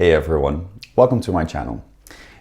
Hey everyone, welcome to my channel.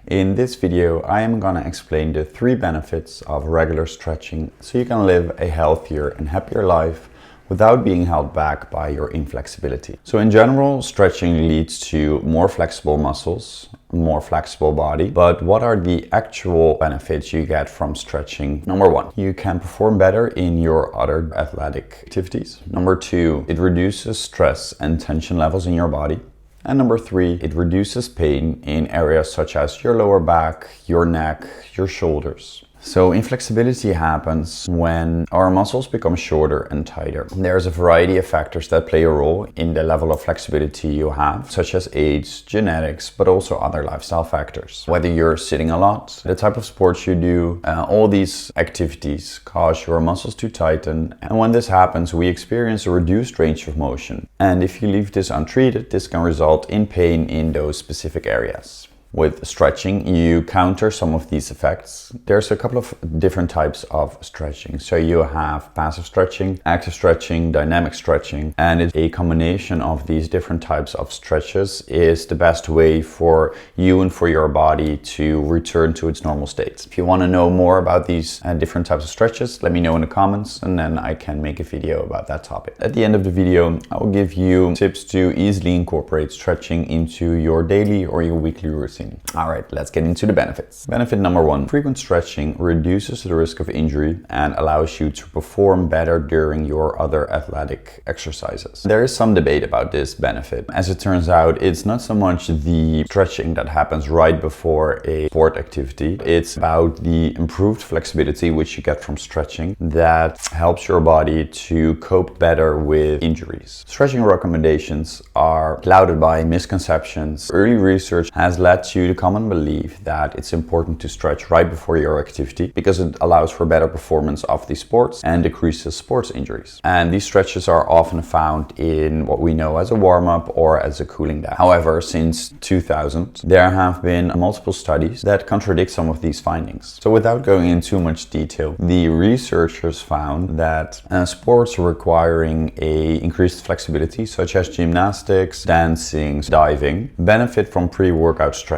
In this video, I am gonna explain the 3 benefits of regular stretching so you can live a healthier and happier life without being held back by your inflexibility. So in general, stretching leads to more flexible muscles, more flexible body. But what are the actual benefits you get from stretching? Number 1, you can perform better in your other athletic activities. Number 2, it reduces stress and tension levels in your body. And number 3, it reduces pain in areas such as your lower back, your neck, your shoulders. So inflexibility happens when our muscles become shorter and tighter. There's a variety of factors that play a role in the level of flexibility you have, such as age, genetics, but also other lifestyle factors. Whether you're sitting a lot, the type of sports you do, all these activities cause your muscles to tighten. And when this happens, we experience a reduced range of motion. And if you leave this untreated, this can result in pain in those specific areas. With stretching, you counter some of these effects. There's a couple of different types of stretching. So you have passive stretching, active stretching, dynamic stretching, and it's a combination of these different types of stretches is the best way for you and for your body to return to its normal state. If you want to know more about these different types of stretches, let me know in the comments and then I can make a video about that topic. At the end of the video, I will give you tips to easily incorporate stretching into your daily or your weekly routine. All right, let's get into the benefits. Benefit number 1, frequent stretching reduces the risk of injury and allows you to perform better during your other athletic exercises. There is some debate about this benefit. As it turns out, it's not so much the stretching that happens right before a sport activity. It's about the improved flexibility which you get from stretching that helps your body to cope better with injuries. Stretching recommendations are clouded by misconceptions. Early research has led to the common belief that it's important to stretch right before your activity because it allows for better performance of the sports and decreases sports injuries. And these stretches are often found in what we know as a warm-up or as a cooling down. However, since 2000, there have been multiple studies that contradict some of these findings. So without going into too much detail, the researchers found that sports requiring a increased flexibility, such as gymnastics, dancing, diving, benefit from pre-workout stretches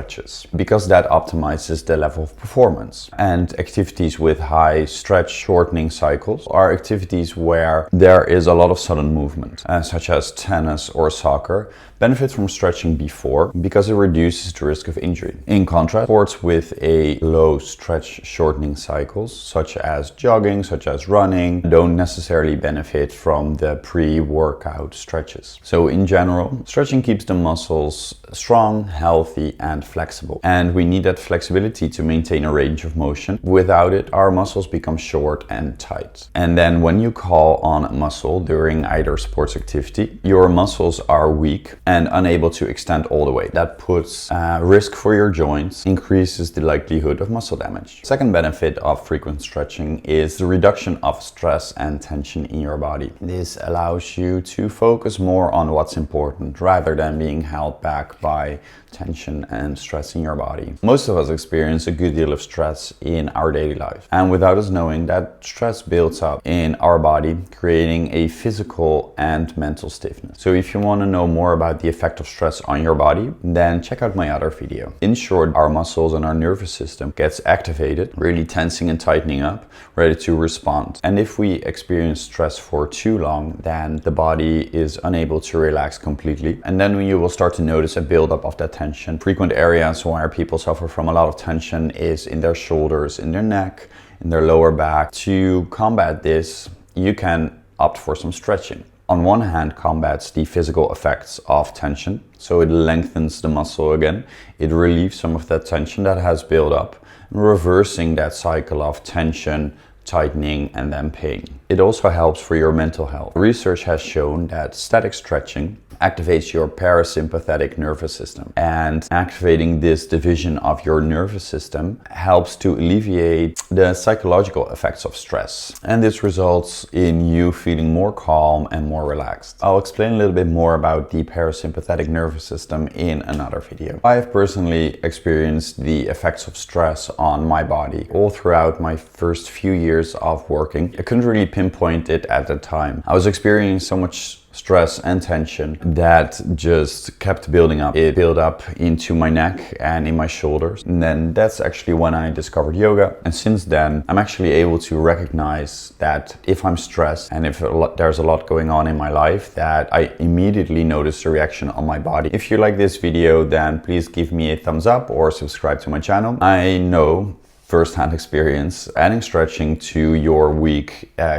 because that optimizes the level of performance. And activities with high stretch shortening cycles are activities where there is a lot of sudden movement, such as tennis or soccer, benefit from stretching before because it reduces the risk of injury. In contrast, sports with a low stretch shortening cycles, such as jogging, such as running, don't necessarily benefit from the pre-workout stretches. So in general, stretching keeps the muscles strong, healthy, and flexible. And we need that flexibility to maintain a range of motion. Without it, our muscles become short and tight. And then when you call on muscle during either sports activity, your muscles are weak and unable to extend all the way. That puts risk for your joints, increases the likelihood of muscle damage. Second benefit of frequent stretching is the reduction of stress and tension in your body. This allows you to focus more on what's important rather than being held back by tension and stress in your body. Most of us experience a good deal of stress in our daily life, and without us knowing, that stress builds up in our body, creating a physical and mental stiffness. So if you want to know more about the effect of stress on your body, then check out my other video. In short, our muscles and our nervous system gets activated, really tensing and tightening up, ready to respond. And if we experience stress for too long, then the body is unable to relax completely, and then you will start to notice a buildup of that tension. Frequent areas where people suffer from a lot of tension is in their shoulders, in their neck, in their lower back. To combat this, you can opt for some stretching. On one hand, combats the physical effects of tension, so it lengthens the muscle again. It relieves some of that tension that has built up, reversing that cycle of tension, tightening, and then pain. It also helps for your mental health. Research has shown that static stretching activates your parasympathetic nervous system, and activating this division of your nervous system helps to alleviate the psychological effects of stress, and this results in you feeling more calm and more relaxed. I'll explain a little bit more about the parasympathetic nervous system in another video. I have personally experienced the effects of stress on my body all throughout my first few years years of working. I couldn't really pinpoint it at the time. I was experiencing so much stress and tension that just kept building up. It built up into my neck and in my shoulders. And then that's actually when I discovered yoga. And since then, I'm actually able to recognize that if I'm stressed and if there's a lot going on in my life, that I immediately notice the reaction on my body. If you like this video, then please give me a thumbs up or subscribe to my channel. I know first-hand experience, adding stretching to your week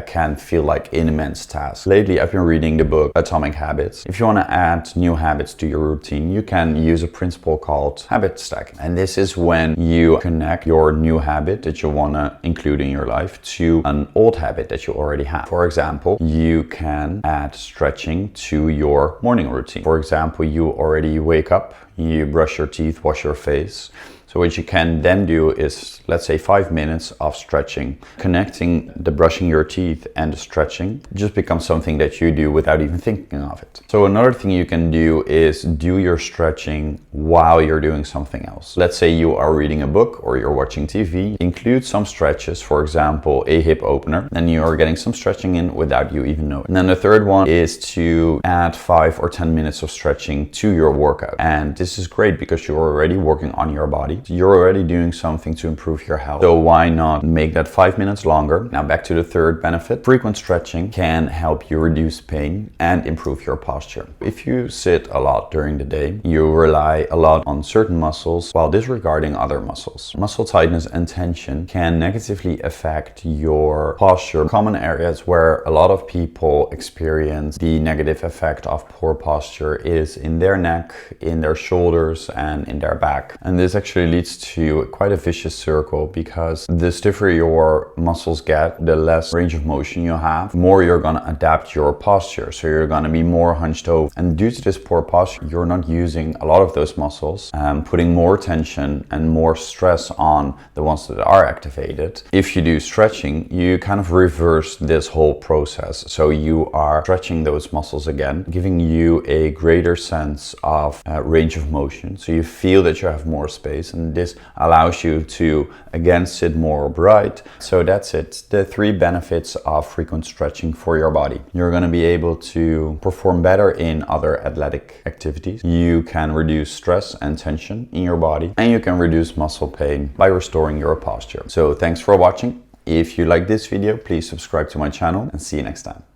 can feel like an immense task. Lately, I've been reading the book Atomic Habits. If you want to add new habits to your routine, you can use a principle called habit stacking. And this is when you connect your new habit that you want to include in your life to an old habit that you already have. For example, you can add stretching to your morning routine. For example, you already wake up, you brush your teeth, wash your face. So what you can then do is, let's say 5 minutes of stretching. Connecting the brushing your teeth and the stretching just becomes something that you do without even thinking of it. So another thing you can do is do your stretching while you're doing something else. Let's say you are reading a book or you're watching TV. Include some stretches, for example, a hip opener, and you are getting some stretching in without you even know it. And then the third one is to add 5 or 10 minutes of stretching to your workout. And this is great because you're already working on your body. You're already doing something to improve your health. So why not make that 5 minutes longer? Now back to the third benefit. Frequent stretching can help you reduce pain and improve your posture. If you sit a lot during the day, you rely a lot on certain muscles while disregarding other muscles. Muscle tightness and tension can negatively affect your posture. Common areas where a lot of people experience the negative effect of poor posture is in their neck, in their shoulders, and in their back. And this actually leads to quite a vicious circle because the stiffer your muscles get, the less range of motion you have, the more you're going to adapt your posture. So you're going to be more hunched over. And due to this poor posture, you're not using a lot of those muscles, putting more tension and more stress on the ones that are activated. If you do stretching, you kind of reverse this whole process. So you are stretching those muscles again, giving you a greater sense of range of motion. So you feel that you have more space. And this allows you to again sit more upright. So that's it, the 3 benefits of frequent stretching for your body. You're going to be able to perform better in other athletic activities. You can reduce stress and tension in your body, and you can reduce muscle pain by restoring your posture. So thanks for watching. If you like this video, please subscribe to my channel and see you next time.